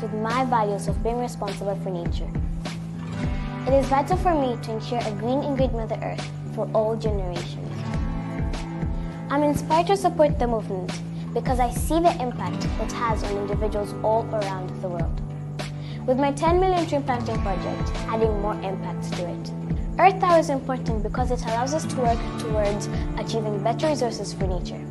with my values of being responsible for nature. It is vital for me to ensure a green and great Mother Earth for all generations. I'm inspired to support the movement because I see the impact it has on individuals all around the world. With my 10 million tree planting project, adding more impact to it. Earth Hour is important because it allows us to work towards achieving better resources for nature.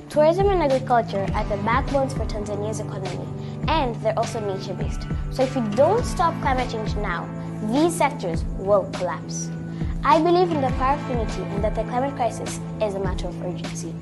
Tourism and agriculture are the backbones for Tanzania's economy, and they're also nature-based. So if we don't stop climate change now, these sectors will collapse. I believe in the power of unity and that the climate crisis is a matter of urgency.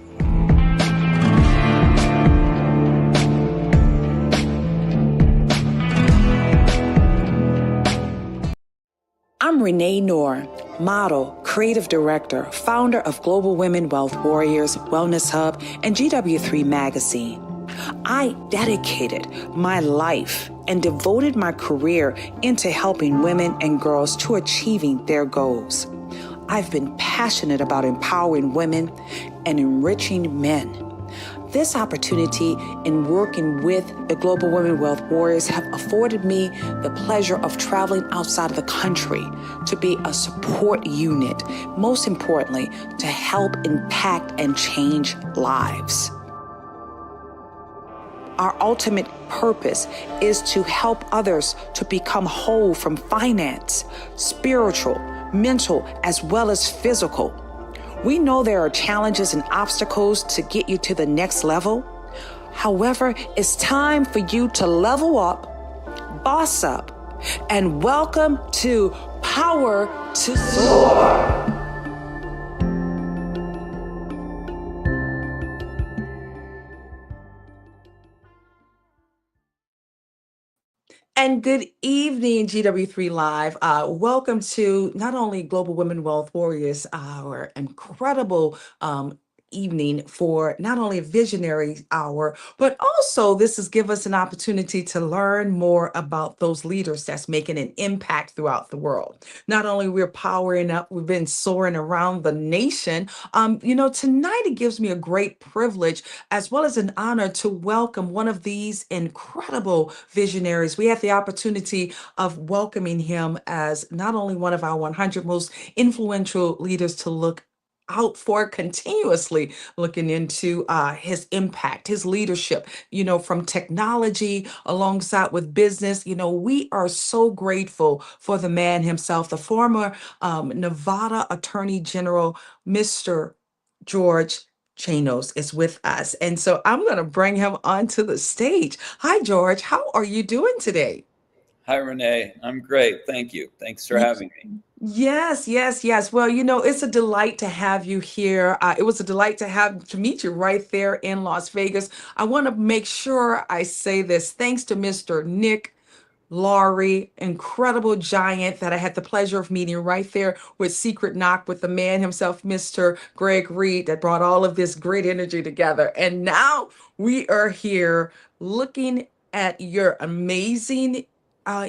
I'm Renee Noor, model, creative director, founder of Global Women Wealth Warriors, Wellness Hub, and GW3 Magazine. I dedicated my life and devoted my career into helping women and girls to achieving their goals. I've been passionate about empowering women and enriching men. This opportunity in working with the Global Women Wealth Warriors have afforded me the pleasure of traveling outside of the country to be a support unit, most importantly, to help impact and change lives. Our ultimate purpose is to help others to become whole from finance, spiritual, mental, as well as physical. We know there are challenges and obstacles to get you to the next level. However, it's time for you to level up, boss up, and welcome to Power to Soar. And good evening, GW3Live. Welcome to not only Global Women Wealth Warriors, our incredible evening for not only a visionary hour, but also this has given us an opportunity to learn more about those leaders that's making an impact throughout the world. Not only we're powering up, we've been soaring around the nation. Tonight it gives me a great privilege as well as an honor to welcome one of these incredible visionaries. We had the opportunity of welcoming him as not only one of our 100 most influential leaders to look out for, continuously looking into his impact, his leadership, from technology alongside with business. We are so grateful for the man himself, the former Nevada Attorney General, Mr. George Chanos is with us. And so I'm going to bring him onto the stage. Hi, George. How are you doing today? Hi, Renee. I'm great. Thank you. Thanks for having me. Yes, yes, yes. Well, it's a delight to have you here. It was a delight to meet you right there in Las Vegas. I want to make sure I say this. Thanks to Mr. Nick Laurie, incredible giant that I had the pleasure of meeting right there with Secret Knock with the man himself, Mr. Greg Reed, that brought all of this great energy together. And now we are here looking at your amazing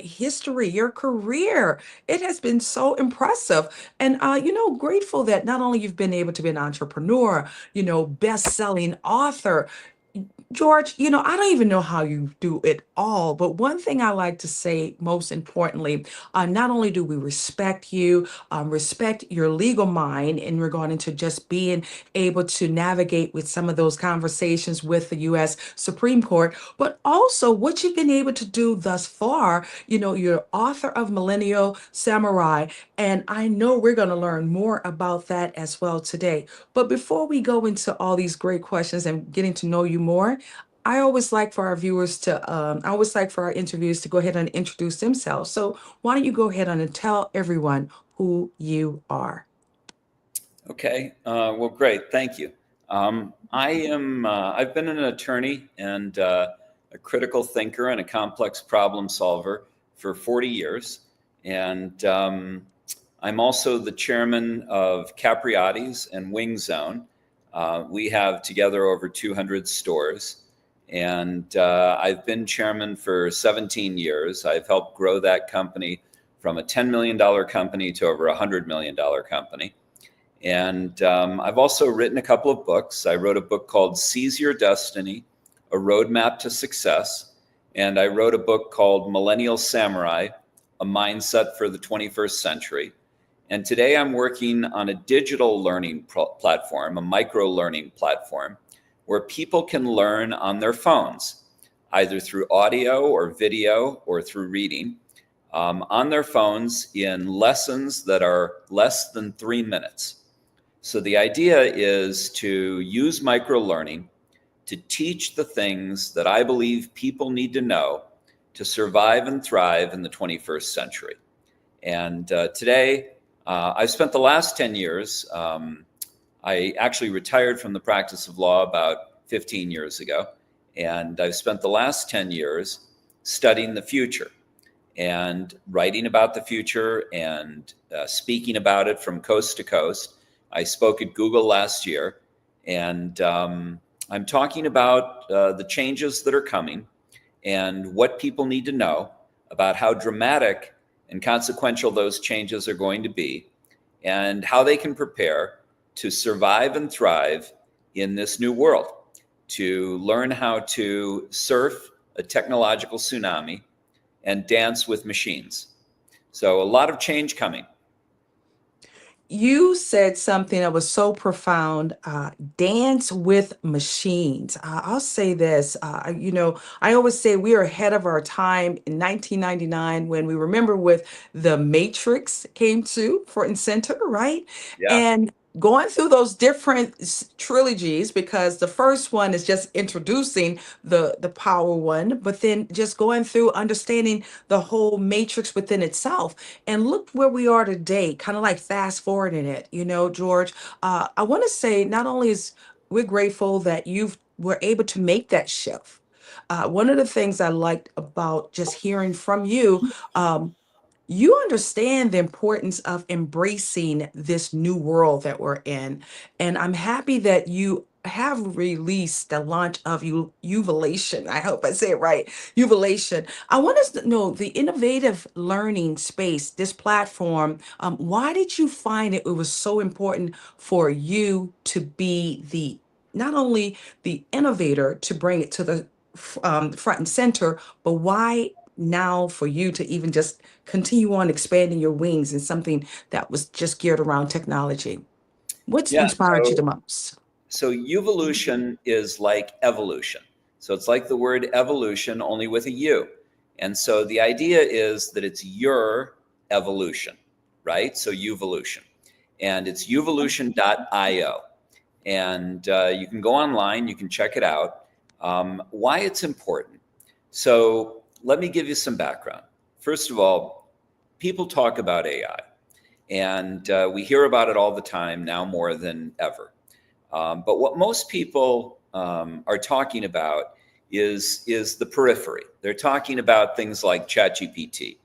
history, your career. It has been so impressive. And, grateful that not only you've been able to be an entrepreneur, best-selling author, George, I don't even know how you do it all, but one thing I like to say most importantly, not only do we respect you, respect your legal mind in regarding to just being able to navigate with some of those conversations with the U.S. Supreme Court, but also what you've been able to do thus far. You're author of Millennial Samurai, and I know we're going to learn more about that as well today. But before we go into all these great questions and getting to know you more, I always like for our viewers to, I always like for our interviews to go ahead and introduce themselves. So why don't you go ahead and tell everyone who you are? Okay. Well, great. Thank you. I've been an attorney and a critical thinker and a complex problem solver for 40 years. And I'm also the chairman of Capriati's and Wing Zone. We have together over 200 stores. And I've been chairman for 17 years. I've helped grow that company from a $10 million company to over a $100 million company. And I've also written a couple of books. I wrote a book called Seize Your Destiny, A Roadmap to Success. and I wrote a book called Millennial Samurai, A Mindset for the 21st Century. And today I'm working on a digital learning platform, a micro learning platform, where people can learn on their phones, either through audio or video or through reading, on their phones in lessons that are less than 3 minutes. So the idea is to use micro learning to teach the things that I believe people need to know to survive and thrive in the 21st century. And today, I've spent the last 10 years, I actually retired from the practice of law about 15 years ago, and I've spent the last 10 years studying the future and writing about the future and speaking about it from coast to coast. I spoke at Google last year, and I'm talking about the changes that are coming and what people need to know about how dramatic and consequential those changes are going to be and how they can prepare to survive and thrive in this new world, to learn how to surf a technological tsunami and dance with machines. So a lot of change coming. You said something that was so profound, dance with machines. I'll say this, I always say we are ahead of our time in 1999 when we remember with the Matrix came to front and center, right? Yeah. And going through those different trilogies, because the first one is just introducing the power one, but then just going through understanding the whole matrix within itself. And look where we are today, kind of like fast forwarding it, George. I want to say not only is we're grateful that you were able to make that shift. One of the things I liked about just hearing from you, you understand the importance of embracing this new world that we're in. And I'm happy that you have released the launch of Uvilation. I hope I say it right. Uvilation. I want us to know the innovative learning space, this platform. Why did you find it was so important for you to be the not only the innovator to bring it to the front and center, but why now for you to even just continue on expanding your wings in something that was just geared around technology? What's Yeah. inspired you the most? So evolution is like evolution. So it's like the word evolution, only with a U. And so the idea is that it's your evolution, right? So evolution. And it's uvolution.io. And you can go online, you can check it out. Why it's important. So let me give you some background. First of all, people talk about AI, and we hear about it all the time now more than ever. But what most people are talking about is the periphery. They're talking about things like ChatGPT.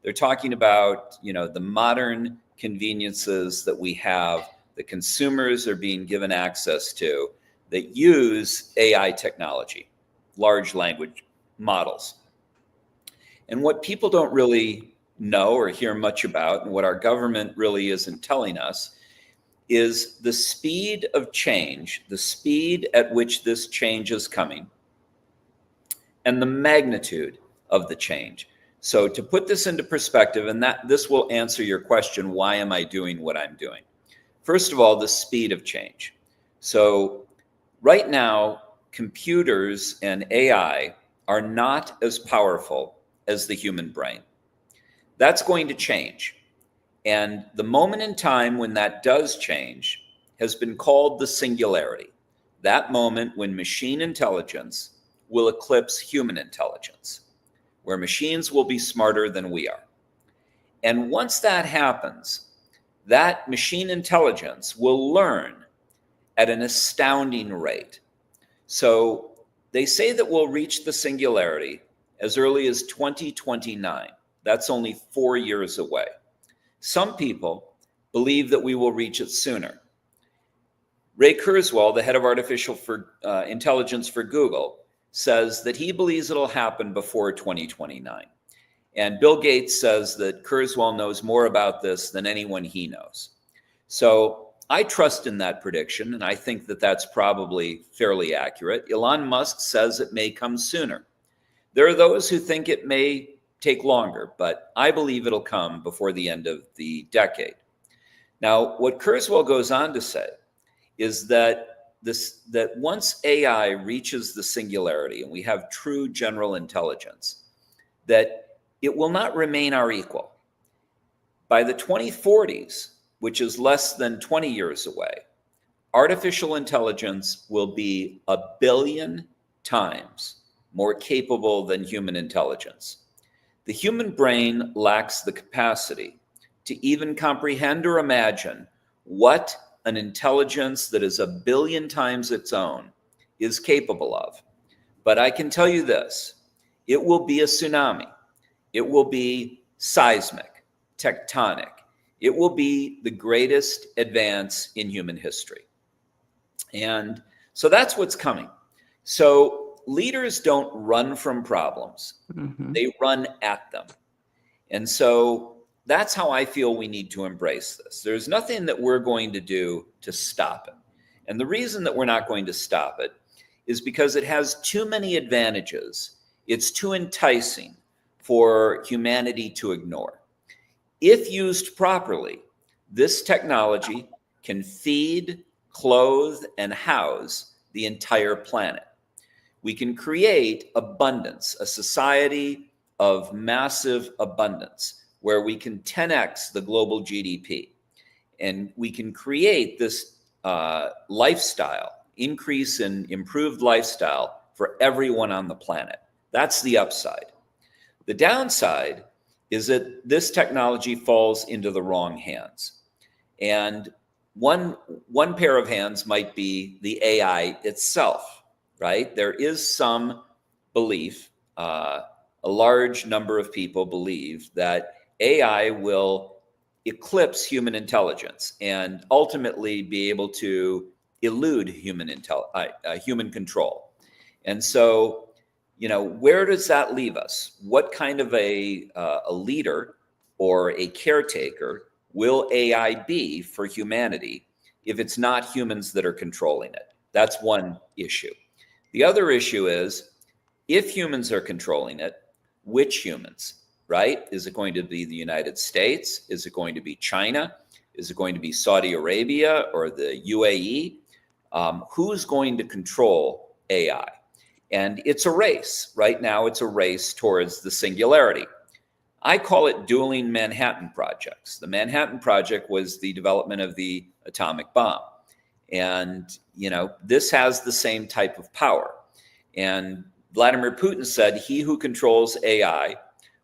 They're talking about, the modern conveniences that we have, that consumers are being given access to, that use AI technology, large language models. And what people don't really know or hear much about, and what our government really isn't telling us, is the speed of change, the speed at which this change is coming, and the magnitude of the change. So to put this into perspective, and that this will answer your question, why am I doing what I'm doing? First of all, the speed of change. So right now, computers and AI are not as powerful as the human brain. That's going to change. And the moment in time when that does change has been called the singularity. That moment when machine intelligence will eclipse human intelligence, where machines will be smarter than we are. And once that happens, that machine intelligence will learn at an astounding rate. So they say that we'll reach the singularity as early as 2029. That's only 4 years away. Some people believe that we will reach it sooner. Ray Kurzweil, the head of artificial intelligence for Google, says that he believes it'll happen before 2029. And Bill Gates says that Kurzweil knows more about this than anyone he knows. So I trust in that prediction, and I think that that's probably fairly accurate. Elon Musk says it may come sooner. There are those who think it may take longer, but I believe it'll come before the end of the decade. Now, what Kurzweil goes on to say is that once AI reaches the singularity and we have true general intelligence, that it will not remain our equal. By the 2040s, which is less than 20 years away, artificial intelligence will be 1 billion times more capable than human intelligence. The human brain lacks the capacity to even comprehend or imagine what an intelligence that is 1 billion times its own is capable of. But I can tell you this, it will be a tsunami. It will be seismic, tectonic. It will be the greatest advance in human history. And so that's what's coming. So leaders don't run from problems. They run at them. And so that's how I feel we need to embrace this. There's nothing that we're going to do to stop it. And the reason that we're not going to stop it is because it has too many advantages. It's too enticing for humanity to ignore. If used properly, this technology can feed, clothe, and house the entire planet. We can create abundance, a society of massive abundance, where we can 10x the global GDP. And we can create this lifestyle, increase in improved lifestyle for everyone on the planet. That's the upside. The downside is that this technology falls into the wrong hands. And one pair of hands might be the AI itself, right? There is some belief, a large number of people believe that AI will eclipse human intelligence and ultimately be able to elude human control. And so, where does that leave us? What kind of a leader or a caretaker will AI be for humanity if it's not humans that are controlling it? That's one issue. The other issue is, if humans are controlling it, which humans, right? Is it going to be the United States? Is it going to be China? Is it going to be Saudi Arabia or the UAE? Who's going to control AI? And it's a race. Right now, it's a race towards the singularity. I call it dueling Manhattan projects. The Manhattan Project was the development of the atomic bomb. And, this has the same type of power. And Vladimir Putin said, he who controls AI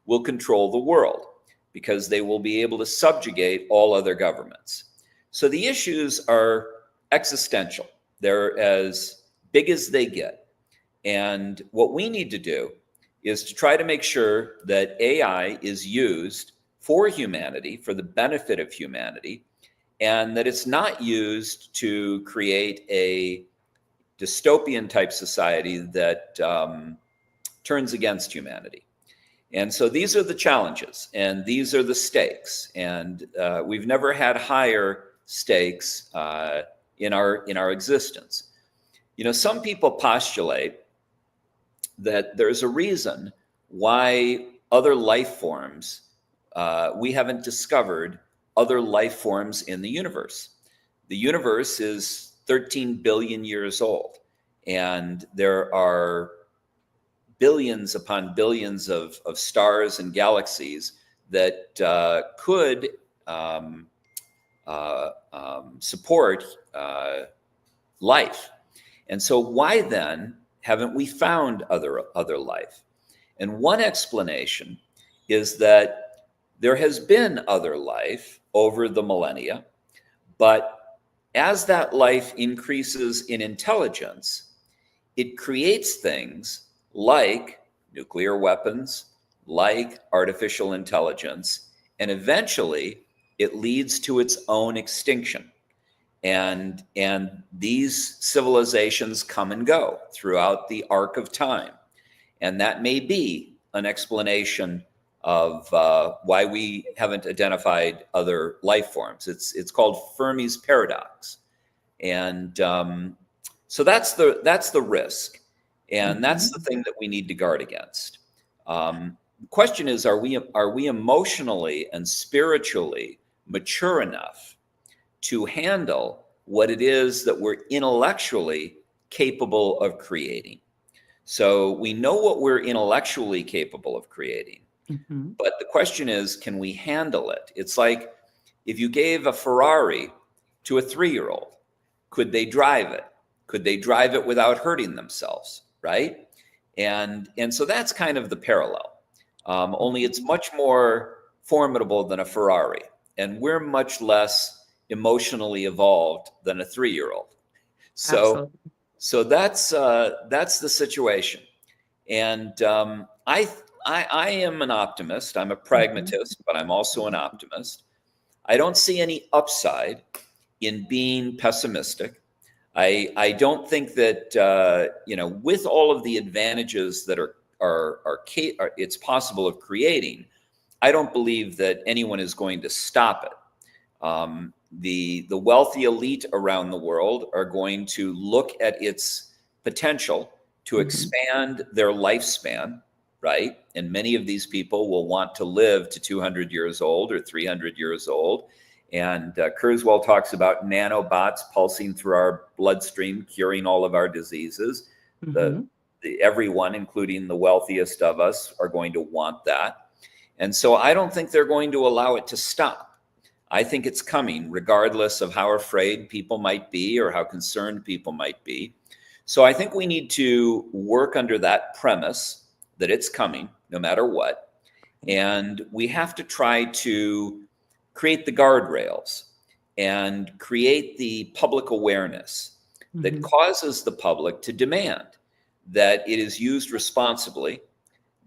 will control the world, because they will be able to subjugate all other governments. So the issues are existential. They're as big as they get. And what we need to do is to try to make sure that AI is used for humanity, for the benefit of humanity, and that it's not used to create a dystopian type society that turns against humanity. And so these are the challenges, and these are the stakes. And we've never had higher stakes in our existence. Some people postulate that there's a reason why other life forms, we haven't discovered other life forms in the universe. The universe is 13 billion years old, and there are billions upon billions of stars and galaxies that could support life. And so why then haven't we found other life? And one explanation is that there has been other life over the millennia, but as that life increases in intelligence, it creates things like nuclear weapons, like artificial intelligence, and eventually it leads to its own extinction. And these civilizations come and go throughout the arc of time. And that may be an explanation of why we haven't identified other life forms. It's called Fermi's paradox. And so that's the risk. And that's the thing that we need to guard against. The question is, are we emotionally and spiritually mature enough to handle what it is that we're intellectually capable of creating? So we know what we're intellectually capable of creating, Mm-hmm. but the question is, can we handle it? It's like if you gave a Ferrari to a 3-year-old, could they drive it? Could they drive it without hurting themselves? Right? And so that's kind of the parallel. Only it's much more formidable than a Ferrari, and we're much less emotionally evolved than a 3-year-old. So Absolutely. so that's the situation. And I am an optimist. I'm a Mm-hmm. pragmatist, but I'm also an optimist. I don't see any upside in being pessimistic. I don't think that with all of the advantages that it's possible of creating, I don't believe that anyone is going to stop it. The wealthy elite around the world are going to look at its potential to Mm-hmm. expand their lifespan, right? And many of these people will want to live to 200 years old or 300 years old. And Kurzweil talks about nanobots pulsing through our bloodstream, curing all of our diseases. Mm-hmm. Everyone, including the wealthiest of us, are going to want that. And so I don't think they're going to allow it to stop. I think it's coming, regardless of how afraid people might be or how concerned people might be. So I think we need to work under that premise that it's coming, no matter what. And we have to try to create the guardrails and create the public awareness that Mm-hmm. causes the public to demand that it is used responsibly,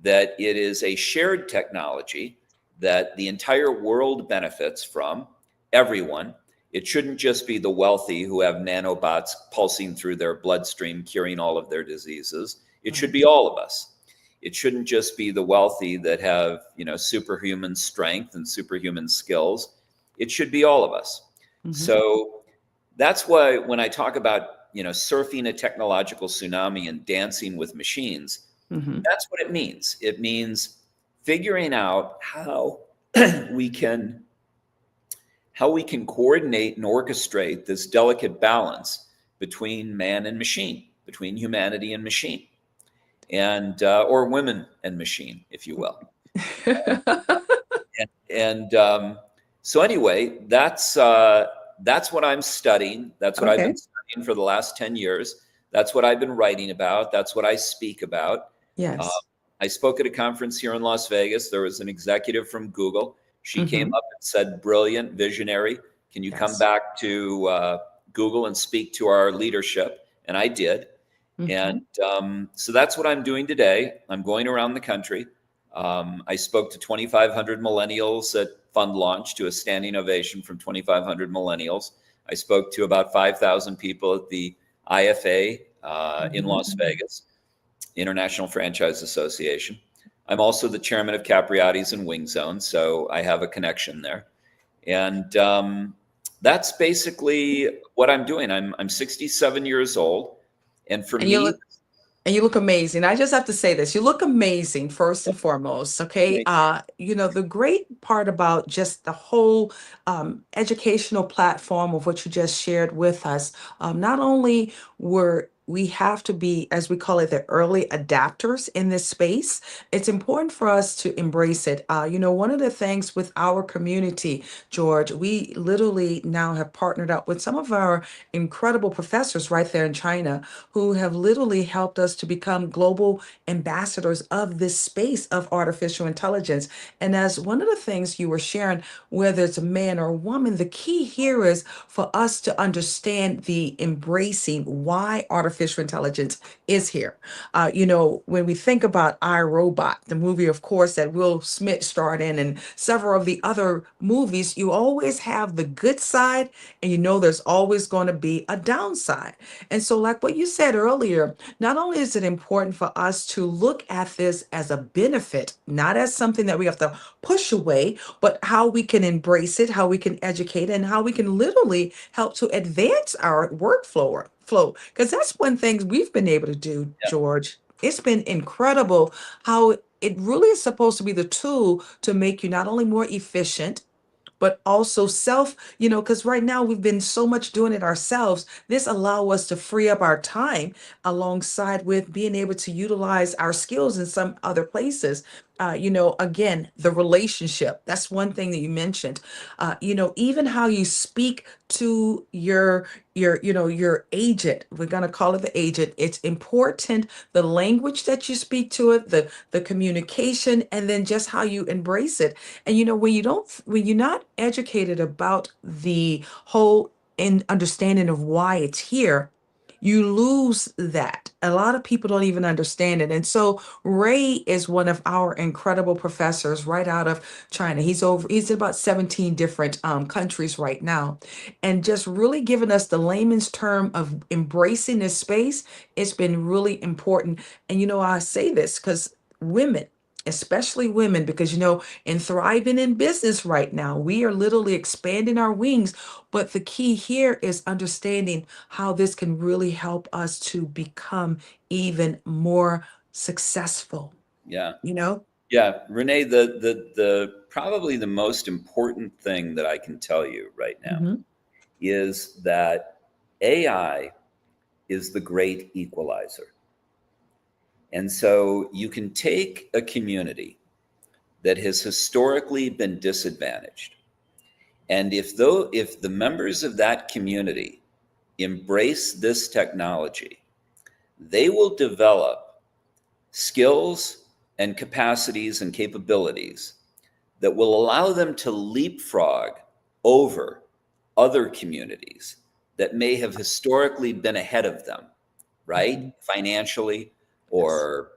that it is a shared technology that the entire world benefits from, everyone. It shouldn't just be the wealthy who have nanobots pulsing through their bloodstream, curing all of their diseases. It should Right. be all of us. It shouldn't just be the wealthy that have, superhuman strength and superhuman skills. It should be all of us. Mm-hmm. So that's why when I talk about, surfing a technological tsunami and dancing with machines, Mm-hmm. that's what it means. It means figuring out how we can coordinate and orchestrate this delicate balance between man and machine, between humanity and machine, and or women and machine, if you will. And so anyway, that's what I'm studying. That's what I've Okay. been studying for the last 10 years. That's what I've been writing about. That's what I speak about. Uh, Yes. I spoke at a conference here in Las Vegas. There was an executive from Google. She came Mm-hmm. up and said, "Brilliant, visionary. Can you come Yes. back to Google and speak to our leadership?" And I did. Mm-hmm. And so that's what I'm doing today. I'm going around the country. I spoke to 2,500 millennials at Fund Launch, to a standing ovation from 2,500 millennials. I spoke to about 5,000 people at the IFA in Mm-hmm. Las Vegas, International Franchise Association. I'm also the chairman of Capriati's and Wing Zone, so I have a connection there. And that's basically what I'm doing. I'm 67 years old. And for And you me, look And you look amazing. I just have to say this. You look amazing first and foremost. Okay. The great part about just the whole educational platform of what you just shared with us, not only were we have to be, as we call it, the early adapters in this space. It's important for us to embrace it. One of the things with our community, George, we literally now have partnered up with some of our incredible professors right there in China who have literally helped us to become global ambassadors of this space of artificial intelligence. And as one of the things you were sharing, whether it's a man or a woman, the key here is for us to understand the embracing why artificial intelligence is here. When we think about I, Robot, the movie, of course, that Will Smith starred in, and several of the other movies, you always have the good side, and there's always going to be a downside. And so, like what you said earlier, not only is it important for us to look at this as a benefit, not as something that we have to push away, but how we can embrace it, how we can educate, and how we can literally help to advance our workflow workflow, because that's one thing we've been able to do, Yeah. George. It's been incredible how it really is supposed to be the tool to make you not only more efficient, but also self, because right now we've been so much doing it ourselves. This allow us to free up our time alongside with being able to utilize our skills in some other places. Again, the relationship, that's one thing that you mentioned. Even how you speak to your agent, we're going to call it the agent. It's important, the language that you speak to it, the communication, and then just how you embrace it. And when you're not educated about the whole and understanding of why it's here, you lose that. A lot of people don't even understand it. And so Ray is one of our incredible professors right out of China. He's in about 17 different countries right now. And just really giving us the layman's term of embracing this space, it's been really important. And I say this because women, especially women, because in thriving in business right now, we are literally expanding our wings. But the key here is understanding how this can really help us to become even more successful, Yeah. you know? Yeah, Renee, the probably the most important thing that I can tell you right now Mhm. is that AI is the great equalizer. And so you can take a community that has historically been disadvantaged, and if the members of that community embrace this technology, they will develop skills and capacities and capabilities that will allow them to leapfrog over other communities that may have historically been ahead of them, right? Mhm. Financially Yes. or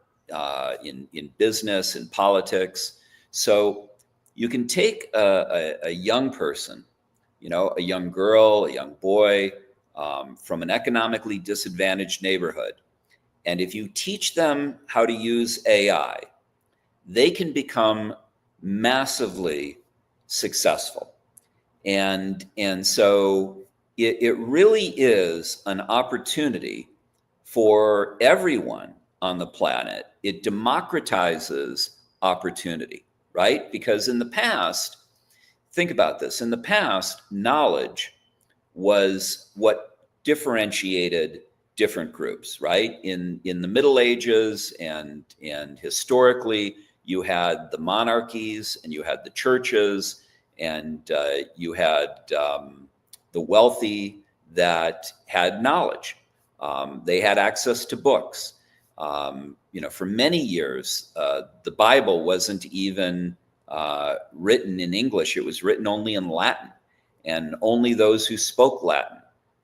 in business and politics. So you can take a young person, a young girl, a young boy from an economically disadvantaged neighborhood. And if you teach them how to use AI, they can become massively successful. And so it really is an opportunity for everyone on the planet. It democratizes opportunity, right? Because in the past, think about this, in the past, knowledge was what differentiated different groups, right? In the Middle Ages and historically, you had the monarchies and you had the churches and you had the wealthy that had knowledge. They had access to books. For many years, the Bible wasn't even written in English; it was written only in Latin, and only those who spoke Latin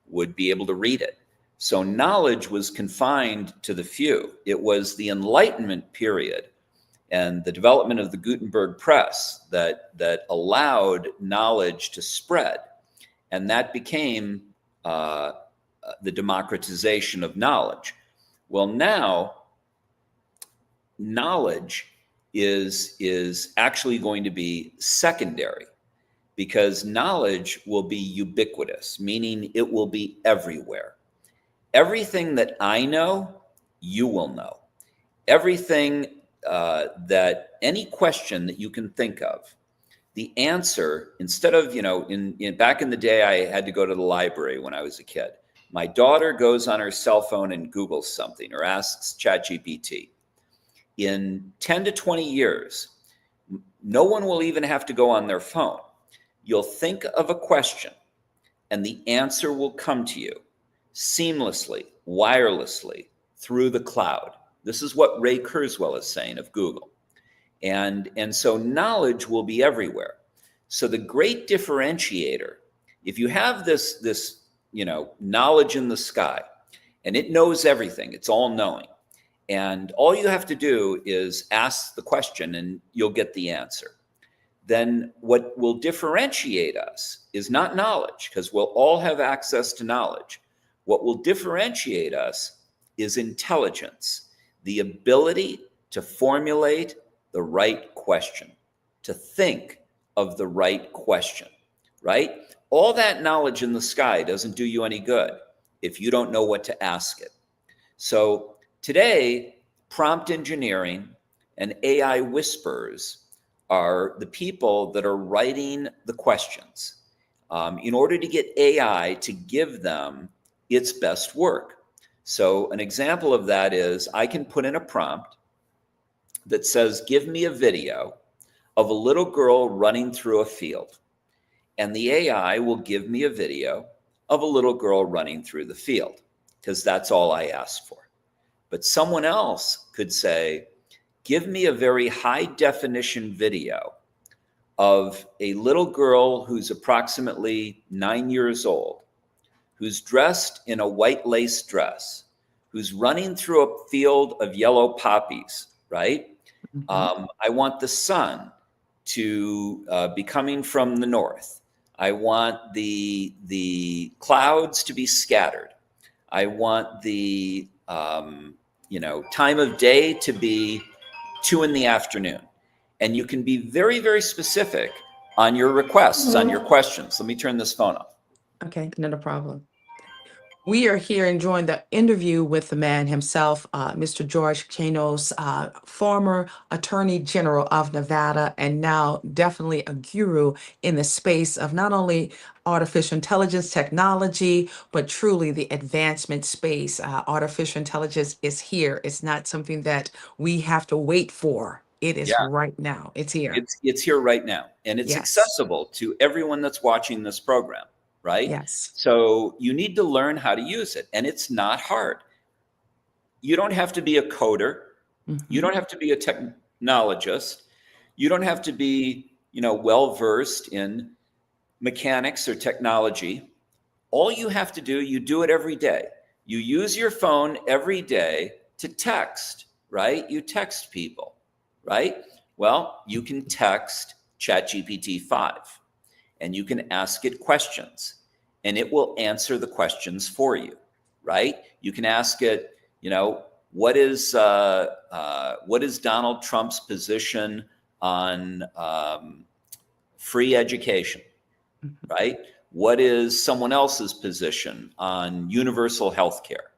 would be able to read it. So knowledge was confined to the few. It was the Enlightenment period and the development of the Gutenberg press that allowed knowledge to spread, and that became the democratization of knowledge. Well, now knowledge is actually going to be secondary because knowledge will be ubiquitous, meaning it will be everywhere. Everything that I know, you will know. Everything that any question that you can think of, the answer, instead of, in back in the day, I had to go to the library when I was a kid. My daughter goes on her cell phone and Googles something or asks ChatGPT. In 10 to 20 years, no one will even have to go on their phone. You'll think of a question and the answer will come to you seamlessly, wirelessly, through the cloud. This is what Ray Kurzweil is saying of Google. And so knowledge will be everywhere. So the great differentiator, if you have this knowledge in the sky, and it knows everything, it's all knowing. And all you have to do is ask the question and you'll get the answer. Then what will differentiate us is not knowledge, because we'll all have access to knowledge. What will differentiate us is intelligence, the ability to formulate the right question, to think of the right question, right? All that knowledge in the sky doesn't do you any good if you don't know what to ask it. So today, prompt engineering and AI whisperers are the people that are writing the questions in order to get AI to give them its best work. So an example of that is I can put in a prompt that says, give me a video of a little girl running through a field. And the AI will give me a video of a little girl running through the field, because that's all I asked for. But someone else could say, give me a very high definition video of a little girl who's approximately 9 years old, who's dressed in a white lace dress, who's running through a field of yellow poppies, right? I want the sun to be coming from the north. I want the clouds to be scattered. I want the time of day to be 2 p.m. And you can be very, very specific on your requests, on your questions. Let me turn this phone off. Okay, not a problem. We are here enjoying the interview with the man himself, Mr. George Chanos, former Attorney General of Nevada, and now definitely a guru in the space of not only artificial intelligence technology, but truly the advancement space. Artificial intelligence is here. It's not something that we have to wait for. It is right now. It's here. It's here right now. And it's accessible to everyone that's watching this program. Right? Yes. So you need to learn how to use it. And it's not hard. You don't have to be a coder. You don't have to be a technologist. You don't have to be, well-versed in mechanics or technology. All you have to do, you do it every day. You use your phone every day to text, right? You text people, right? Well, you can text ChatGPT 5. And you can ask it questions, and it will answer the questions for you, right? You can ask it, what is Donald Trump's position on free education, right? What is someone else's position on universal health care?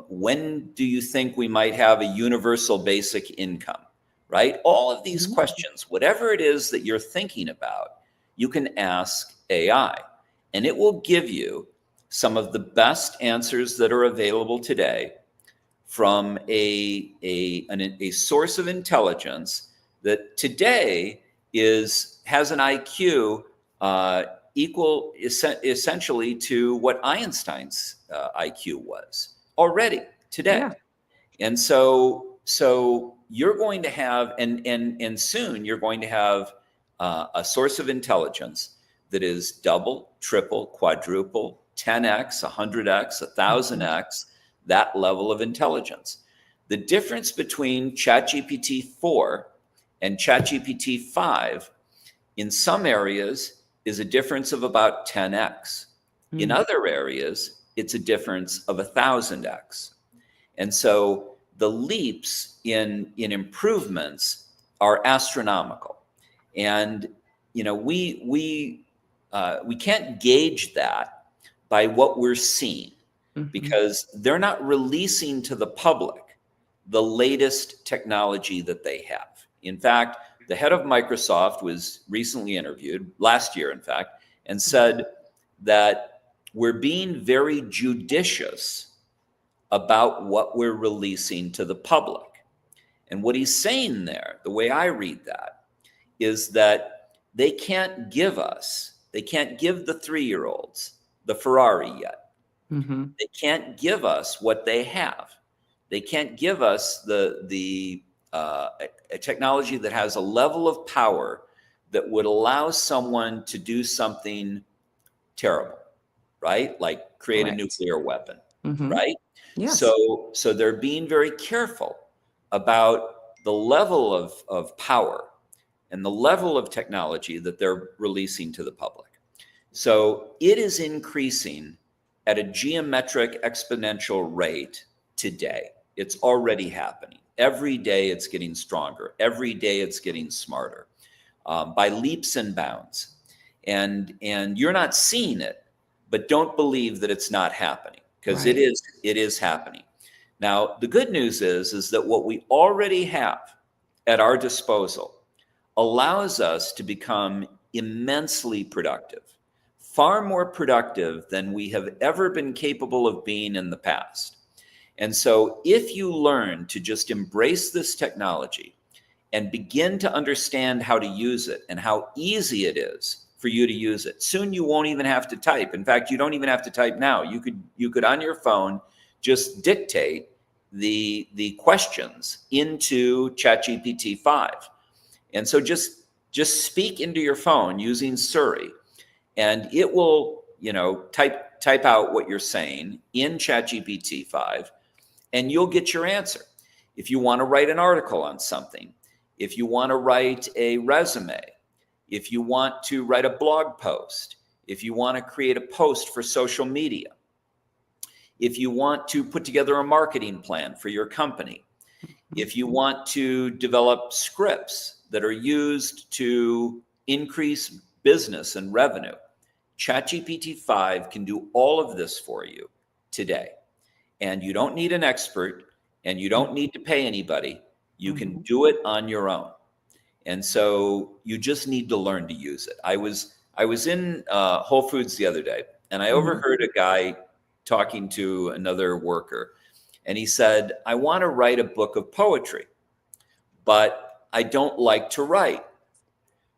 When do you think we might have a universal basic income, right? All of these questions, whatever it is that you're thinking about, you can ask AI, and it will give you some of the best answers that are available today from a source of intelligence that today has an IQ equal essentially to what Einstein's IQ was already today. Yeah. And so you're going to have, and soon you're going to have a source of intelligence that is double, triple, quadruple, 10x, 100x, 1000x, that level of intelligence. The difference between ChatGPT 4 and ChatGPT 5 in some areas is a difference of about 10x. In other areas, it's a difference of 1000x. And so the leaps in improvements are astronomical. And we can't gauge that by what we're seeing, because they're not releasing to the public the latest technology that they have. In fact, the head of Microsoft was recently interviewed, last year in fact, and said that we're being very judicious about what we're releasing to the public. And what he's saying there, the way I read that, is that they can't give the 3-year-olds the Ferrari yet. They can't give us what they have. They can't give us a technology that has a level of power that would allow someone to do something terrible, right? Like create a nuclear weapon, right? Yes. So they're being very careful about the level of power and the level of technology that they're releasing to the public. So it is increasing at a geometric exponential rate today. It's already happening. Every day it's getting stronger. Every day it's getting smarter by leaps and bounds. And you're not seeing it, but don't believe that it's not happening, because Right. it is happening. Now, the good news is that what we already have at our disposal allows us to become immensely productive, far more productive than we have ever been capable of being in the past. And so if you learn to just embrace this technology and begin to understand how to use it and how easy it is for you to use it, soon you won't even have to type. In fact, you don't even have to type now. You could on your phone just dictate the questions into ChatGPT 5. And so just speak into your phone using Siri, and it will, type out what you're saying in ChatGPT 5, and you'll get your answer. If you want to write an article on something, if you want to write a resume, if you want to write a blog post, if you want to create a post for social media, if you want to put together a marketing plan for your company, if you want to develop scripts that are used to increase business and revenue, ChatGPT 5 can do all of this for you today. And you don't need an expert, and you don't need to pay anybody. You can do it on your own. And so you just need to learn to use it. I was in Whole Foods the other day, and I overheard a guy talking to another worker, and he said, "I want to write a book of poetry, but I don't like to write,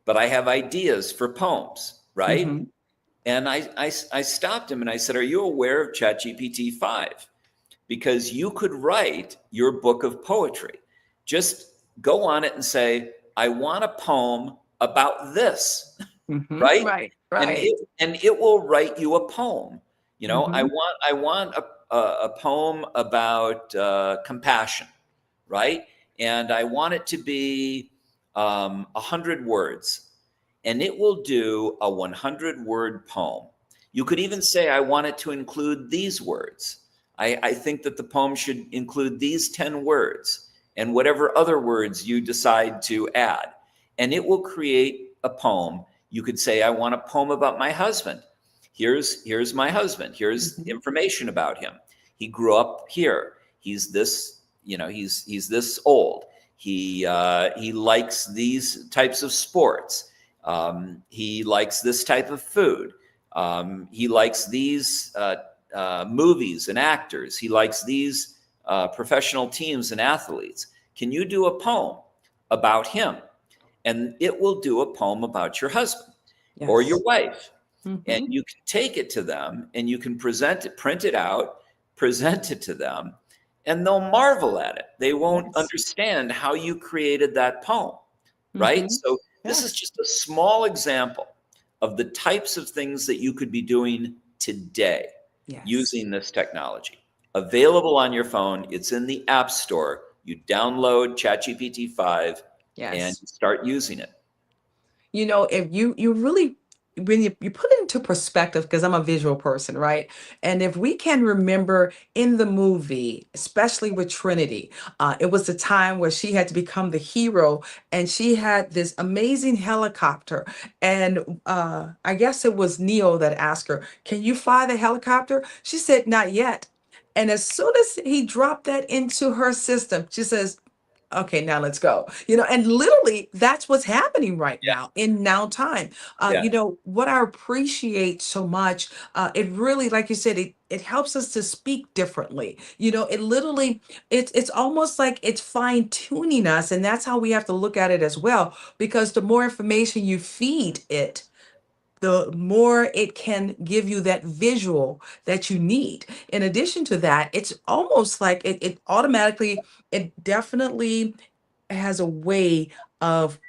but I have ideas for poems," right? And I stopped him and I said, "Are you aware of ChatGPT 5? Because you could write your book of poetry. Just go on it and say, I want a poem about this," right? Right. And Right. it will write you a poem. Hmm. I want a poem about compassion, right? And I want it to be 100 words, and it will do a 100-word poem. You could even say, I want it to include these words. I think that the poem should include these 10 words and whatever other words you decide to add. And it will create a poem. You could say, I want a poem about my husband. Here's my husband. Here's information about him. He grew up here. He's this, he's this old. He likes these types of sports. He likes this type of food. He likes these movies and actors. He likes these professional teams and athletes. Can you do a poem about him? And it will do a poem about your husband or your Yes. wife. And Hmm. you can take it to them and you can present it, print it out, present it to them, and they'll marvel at it. They won't Yes. understand how you created that poem, right? Hmm. So this is Yes. just a small example of the types of things that you could be doing today Yes. using this technology. Available on your phone. It's in the App Store. You download ChatGPT 5 and Yes. start using it. If you really, when you put it into perspective, because I'm a visual person, right? And if we can remember in the movie, especially with Trinity, it was the time where she had to become the hero, and she had this amazing helicopter. And I guess it was Neo that asked her, "Can you fly the helicopter?" She said, "Not yet." And as soon as he dropped that into her system, she says, "Okay, now let's go." And literally that's what's happening right Yeah, now in now time. yeah, What I appreciate so much, it really, like you said, it helps us to speak differently. It literally, it's almost like it's fine tuning us, and that's how we have to look at it as well. Because the more information you feed it, the more it can give you that visual that you need. In addition to that, it's almost like it automatically, it definitely has a way of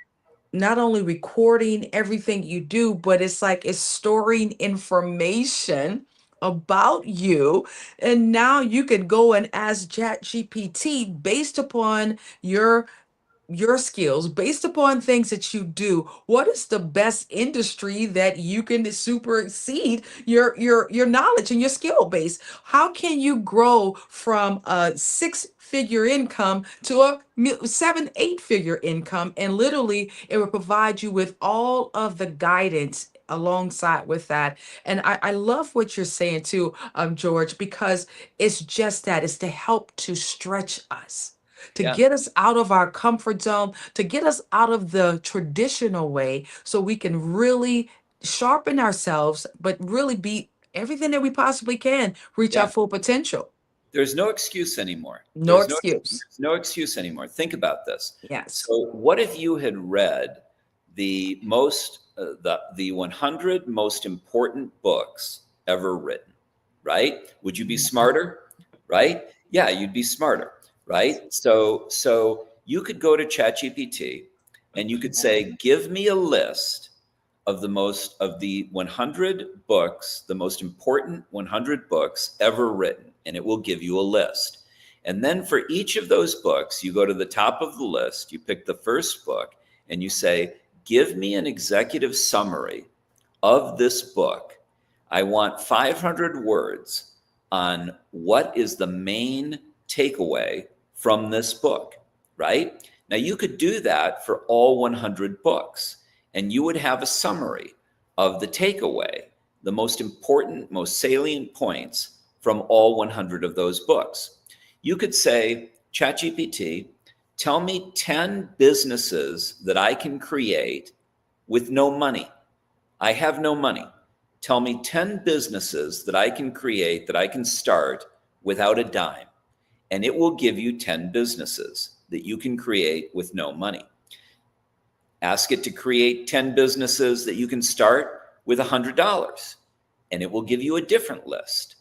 not only recording everything you do, but it's like it's storing information about you. And now you can go and ask ChatGPT based upon your skills, based upon things that you do. What is the best industry that you can supersede your knowledge and your skill base? How can you grow from a six-figure income to a seven, eight-figure income? And literally, it will provide you with all of the guidance alongside with that. And I love what you're saying too, George, because it's just that, it's to help to stretch us, to Yeah. get us out of our comfort zone, to get us out of the traditional way so we can really sharpen ourselves, but really be everything that we possibly can, reach our Yeah. full potential. There's no excuse anymore. No excuse. There's no excuse anymore. Think about this. Yes. So, what if you had read the 100 most important books ever written? Right? Would you be smarter? Right? Yeah, you'd be smarter. Right? So you could go to ChatGPT and you could say, "Give me a list of the 100 books, the most important 100 books ever written," and it will give you a list. And then for each of those books, you go to the top of the list, you pick the first book, and you say, "Give me an executive summary of this book. I want 500 words on what is the main takeaway from this book," right? Now you could do that for all 100 books, and you would have a summary of the takeaway, the most important, most salient points from all 100 of those books. You could say, "ChatGPT, tell me 10 businesses that I can create with no money. I have no money. Tell me 10 businesses that I can create, that I can start without a dime." And it will give you 10 businesses that you can create with no money. Ask it to create 10 businesses that you can start with $100, and it will give you a different list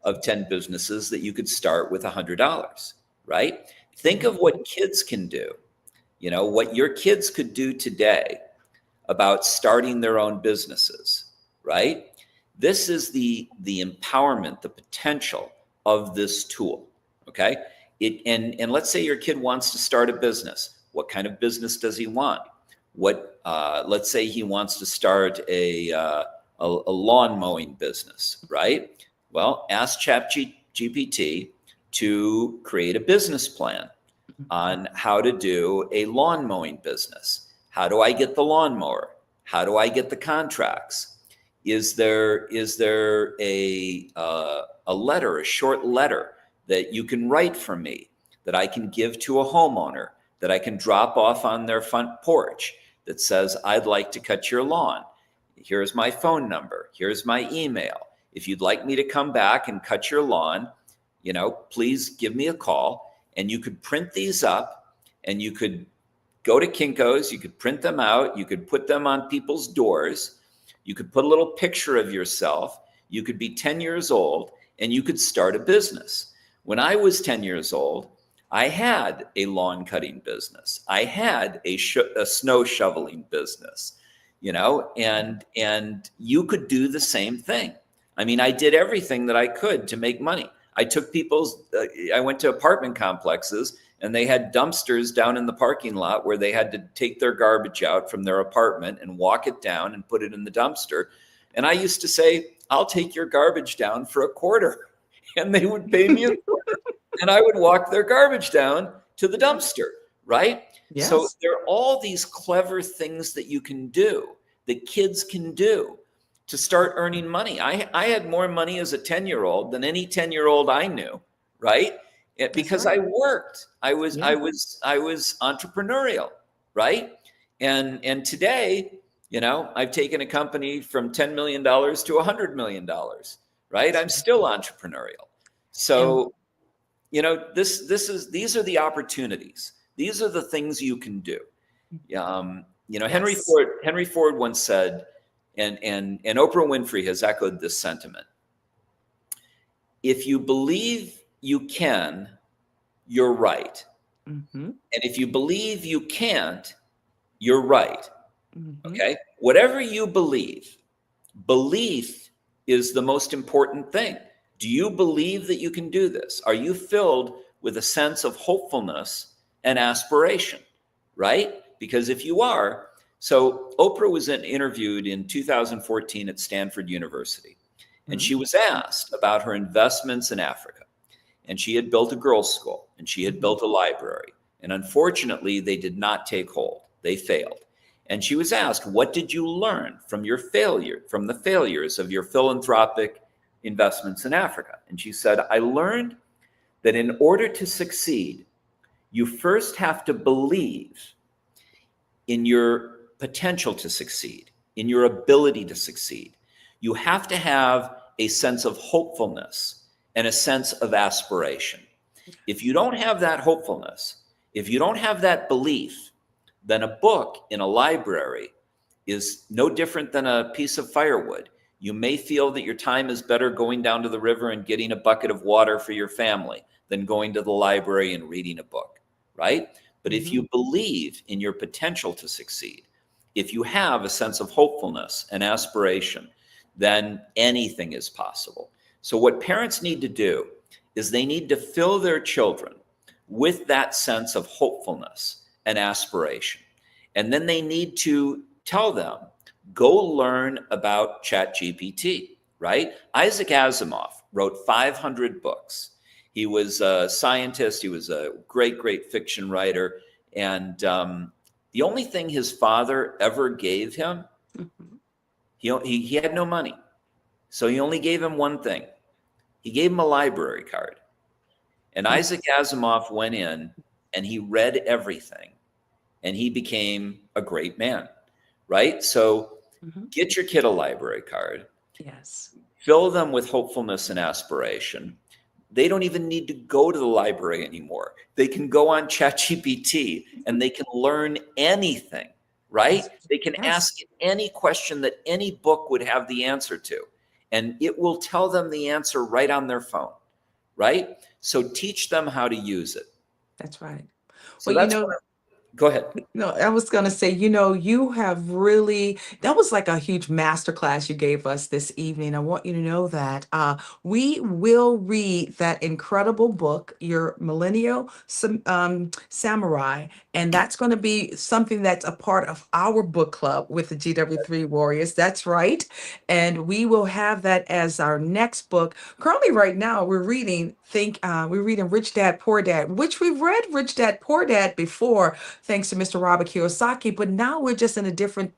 of 10 businesses that you could start with $100, right? Think of what kids can do, what your kids could do today about starting their own businesses, right? This is the empowerment, the potential of this tool, okay? And let's say your kid wants to start a business. What kind of business does he want? Let's say he wants to start a lawn mowing business, right? Well, ask ChatGPT to create a business plan on how to do a lawn mowing business. How do I get the lawnmower? How do I get the contracts? Is there a letter, a short letter that you can write for me that I can give to a homeowner, that I can drop off on their front porch, that says, "I'd like to cut your lawn. Here's my phone number. Here's my email. If you'd like me to come back and cut your lawn, please give me a call." And you could print these up, and you could go to Kinko's, you could print them out, you could put them on people's doors, you could put a little picture of yourself, you could be 10 years old, and you could start a business. When I was 10 years old, I had a lawn cutting business. I had a snow shoveling business, and you could do the same thing. I mean, I did everything that I could to make money. I went to apartment complexes, and they had dumpsters down in the parking lot where they had to take their garbage out from their apartment and walk it down and put it in the dumpster. And I used to say, "I'll take your garbage down for a quarter." And they would pay me a quarter. And I would walk their garbage down to the dumpster, right? Yes. So there are all these clever things that you can do, that kids can do to start earning money. I had more money as a 10-year-old than any 10-year-old I knew, right? Because I worked. I was entrepreneurial, right? And today, I've taken a company from $10 million to $100 million, right? I'm still entrepreneurial. So, these are the opportunities. These are the things you can do. Henry Ford once said, and Oprah Winfrey has echoed this sentiment: "If you believe you can, you're right. And if you believe you can't, you're right." Okay? Whatever you believe is the most important thing. Do you believe that you can do this? Are you filled with a sense of hopefulness and aspiration, right? Because if you are, so Oprah was interviewed in 2014 at Stanford University, and she was asked about her investments in Africa. And she had built a girls' school, and she had built a library. And unfortunately, they did not take hold. They failed. And she was asked, what did you learn from the failures of your philanthropic investments in Africa? And she said, I learned that in order to succeed, you first have to believe in your potential to succeed, in your ability to succeed. You have to have a sense of hopefulness and a sense of aspiration. If you don't have that hopefulness, if you don't have that belief, then a book in a library is no different than a piece of firewood. You may feel that your time is better going down to the river and getting a bucket of water for your family than going to the library and reading a book, right? But if you believe in your potential to succeed, if you have a sense of hopefulness and aspiration, then anything is possible. So what parents need to do is they need to fill their children with that sense of hopefulness and aspiration. And then they need to tell them, go learn about ChatGPT, right? Isaac Asimov wrote 500 books. He was a scientist. He was a great, great fiction writer. And the only thing his father ever gave him, he had no money. So he only gave him one thing. He gave him a library card. And Isaac Asimov went in and he read everything. And he became a great man, right? So get your kid a library card. Yes. Fill them with hopefulness and aspiration. They don't even need to go to the library anymore. They can go on ChatGPT and they can learn anything, right? They can ask any question that any book would have the answer to, and it will tell them the answer right on their phone, right? So teach them how to use it. That's right. So that's go ahead. No, I was going to say, you have really, that was like a huge masterclass you gave us this evening. I want you to know that we will read that incredible book, your Millennial Samurai, and that's going to be something that's a part of our book club with the GW3 Warriors. That's right. And we will have that as our next book. Currently, right now, we're reading Rich Dad, Poor Dad, which we've read Rich Dad, Poor Dad before, thanks to Mr. Robert Kiyosaki, but now we're just in a different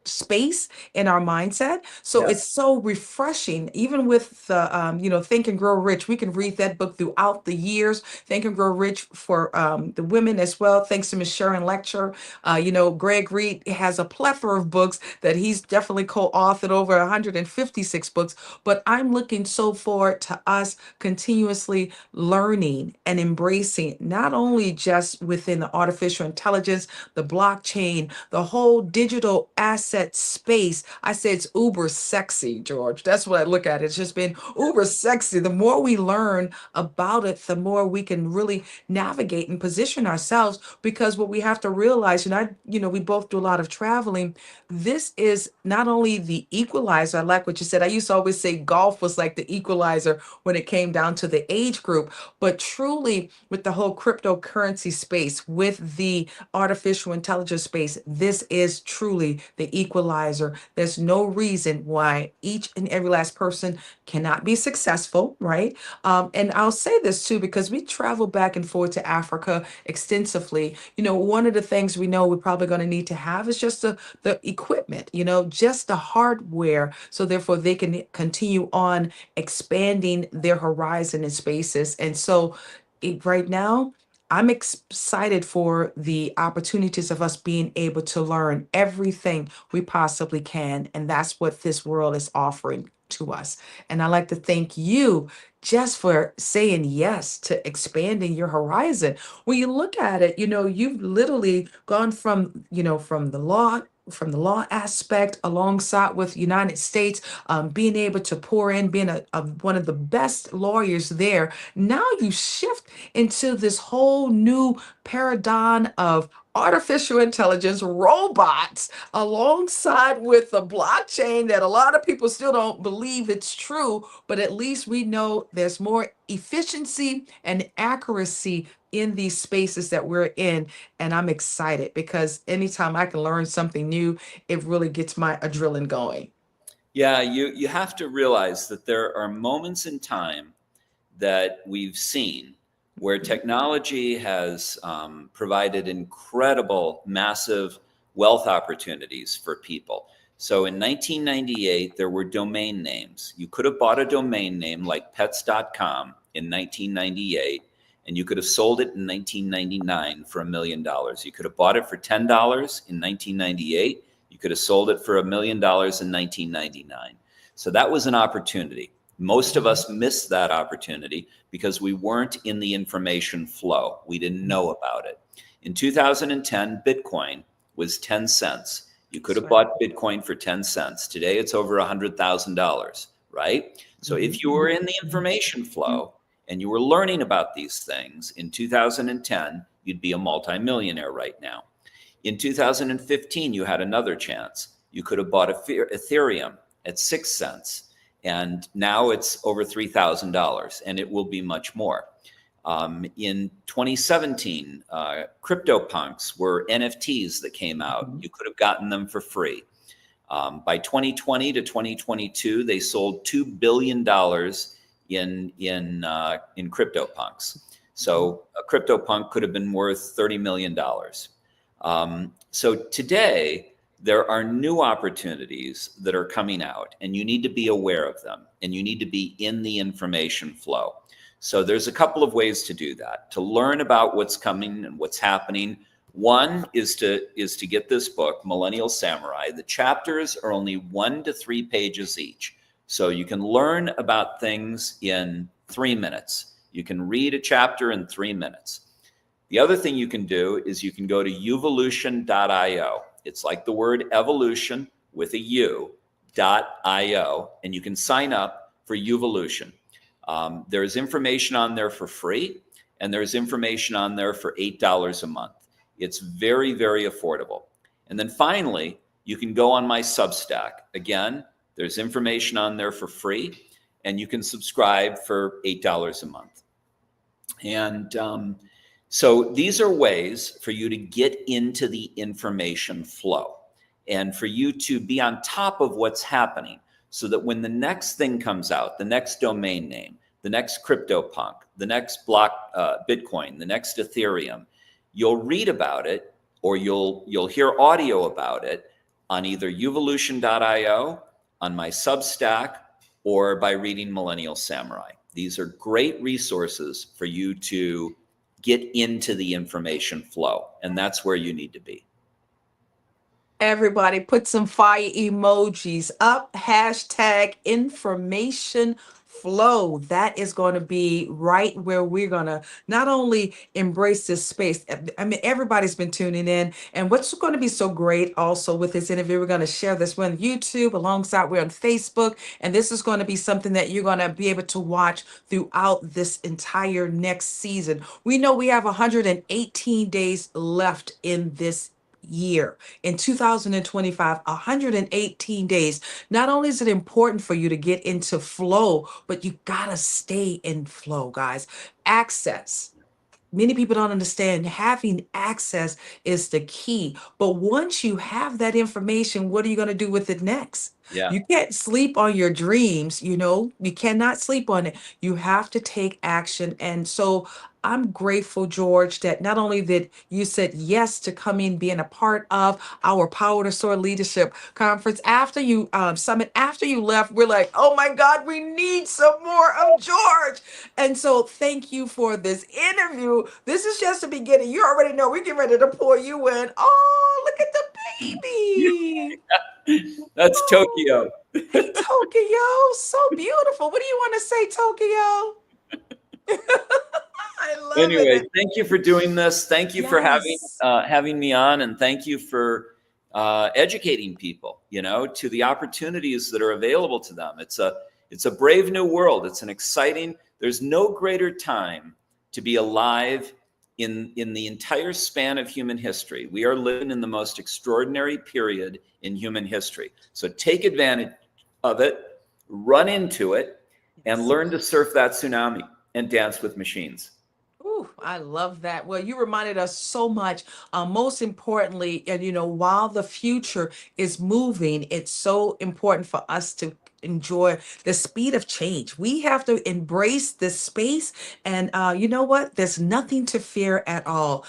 space in our mindset. So it's so refreshing. Even with the Think and Grow Rich, we can read that book throughout the years. Think and Grow Rich for the women as well, thanks to Ms. Sharon Lecture. Greg Reed has a plethora of books that he's definitely co-authored, over 156 books. But I'm looking so forward to us continuously learning and embracing, not only just within the artificial intelligence, the blockchain, the whole digital asset space. I say it's uber sexy, George. That's what I look at. It's just been uber sexy. The more we learn about it, the more we can really navigate and position ourselves, because what we have to realize, and we both do a lot of traveling, this is not only the equalizer. I like what you said. I used to always say golf was like the equalizer when it came down to the age group, but truly with the whole cryptocurrency space, with the artificial intelligence space, this is truly the equalizer. There's no reason why each and every last person cannot be successful, right? And I'll say this too, because we travel back and forth to Africa extensively. One of the things we know we're probably going to need to have is just the equipment, just the hardware. So therefore they can continue on expanding their horizon and spaces. And so right now, I'm excited for the opportunities of us being able to learn everything we possibly can. And that's what this world is offering to us. And I'd like to thank you just for saying yes to expanding your horizon. When you look at it, you've literally gone from from the law aspect, alongside with United States, being able to pour in, being one of the best lawyers there. Now you shift into this whole new paradigm of artificial intelligence, robots, alongside with the blockchain that a lot of people still don't believe it's true, but at least we know there's more efficiency and accuracy in these spaces that we're in. And I'm excited because anytime I can learn something new, it really gets my adrenaline going. Yeah, you have to realize that there are moments in time that we've seen where technology has provided incredible, massive wealth opportunities for people. So in 1998, there were domain names. You could have bought a domain name like pets.com in 1998, and you could have sold it in 1999 for $1 million. You could have bought it for $10 in 1998. You could have sold it for $1 million in 1999. So that was an opportunity. Most of us missed that opportunity because we weren't in the information flow. We didn't know about it. In 2010, Bitcoin was 10 cents. You could have bought Bitcoin for 10 cents. Today, it's over $100,000, right? So if you were in the information flow and you were learning about these things in 2010, you'd be a multimillionaire right now. In 2015, you had another chance. You could have bought Ethereum at 6 cents. And now it's over $3,000, and it will be much more. In 2017, CryptoPunks were NFTs that came out. You could have gotten them for free. By 2020 to 2022, they sold $2 billion in CryptoPunks. So a CryptoPunk could have been worth $30 million. So today, there are new opportunities that are coming out, and you need to be aware of them, and you need to be in the information flow. So there's a couple of ways to do that, to learn about what's coming and what's happening. One is to get this book, Millennial Samurai. The chapters are only 1 to 3 pages each. So you can learn about things in 3 minutes. You can read a chapter in 3 minutes. The other thing you can do is you can go to uvolution.io. It's like the word evolution with a U.io, and you can sign up for Uvolution. There's information on there for free, and there's information on there for $8 a month. It's very, very affordable. And then finally, you can go on my Substack. Again, there's information on there for free, and you can subscribe for $8 a month. And so these are ways for you to get into the information flow and for you to be on top of what's happening so that when the next thing comes out, the next domain name, the next CryptoPunk, the next Bitcoin, the next Ethereum, you'll read about it or you'll hear audio about it on either uvolution.io, on my Substack, or by reading Millennial Samurai. These are great resources for you to get into the information flow, and that's where you need to be. Everybody put some fire emojis up. Hashtag information flow. That is going to be right where we're going to not only embrace this space. I mean, everybody's been tuning in. And what's going to be so great also with this interview, we're going to share this. We're on YouTube alongside, we're on Facebook. And this is going to be something that you're going to be able to watch throughout this entire next season. We know we have 118 days left in this year in 2025, 118 days. Not only is it important for you to get into flow, but you gotta stay in flow, guys. Access. Many people don't understand having access is the key. But once you have that information, what are you going to do with it next? Yeah. You can't sleep on your dreams, you cannot sleep on it. You have to take action. And so I'm grateful, George, that not only that you said yes to coming, being a part of our Power to Soar Leadership Conference after you summit, after you left, we're like, oh my God, we need some more of George. And so thank you for this interview. This is just the beginning. You already know we're getting ready to pour you in. Oh, look at the baby. That's Tokyo. Hey, Tokyo, so beautiful. What do you want to say, Tokyo? I love Anyway, it. thank you for doing this. Thank you for having me on, and thank you for educating people, to the opportunities that are available to them. It's a brave new world. It's an exciting. There's no greater time to be alive in the entire span of human history. We are living in the most extraordinary period in human history. So take advantage of it, run into it, and learn to surf that tsunami and dance with machines. Ooh, I love that. Well, you reminded us so much. Most importantly, and while the future is moving, it's so important for us to enjoy the speed of change. We have to embrace this space, and you know what? There's nothing to fear at all.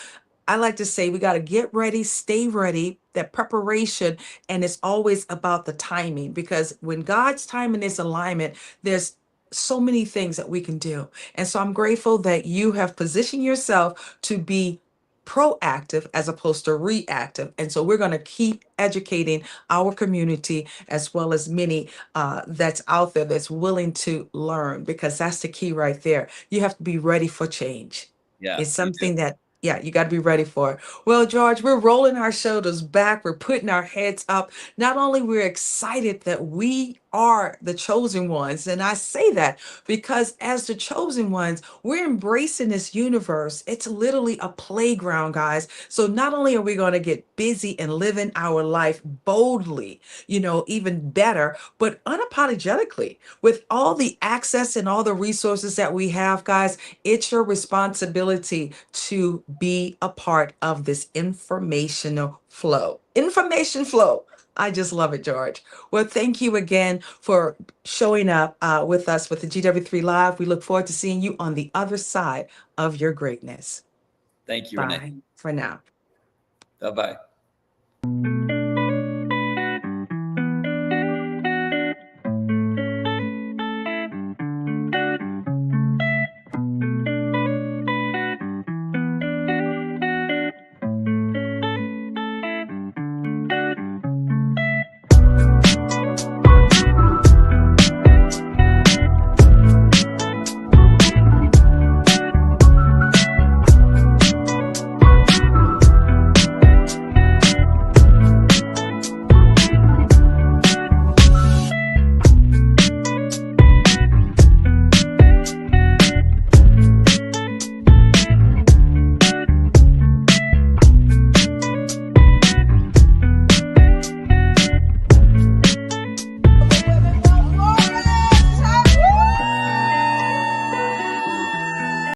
I like to say we got to get ready, stay ready, that preparation, and it's always about the timing, because when God's timing is alignment, there's so many things that we can do. And so I'm grateful that you have positioned yourself to be proactive as opposed to reactive. And so we're going to keep educating our community, as well as many that's out there that's willing to learn, because that's the key right there. You have to be ready for change. Yeah, It's you do. something that, yeah, you got to be ready for it. Well, George, we're rolling our shoulders back. We're putting our heads up. Not only we're excited that we are the chosen ones, and I say that because as the chosen ones, we're embracing this universe. It's literally a playground, guys. So not only are we going to get busy and living our life boldly, even better, but unapologetically with all the access and all the resources that we have, guys. It's your responsibility to be a part of this informational flow. Information flow. I just love it, George. Well, thank you again for showing up with us with the GW3 Live. We look forward to seeing you on the other side of your greatness. Thank you, Renee. Bye for now. Bye-bye.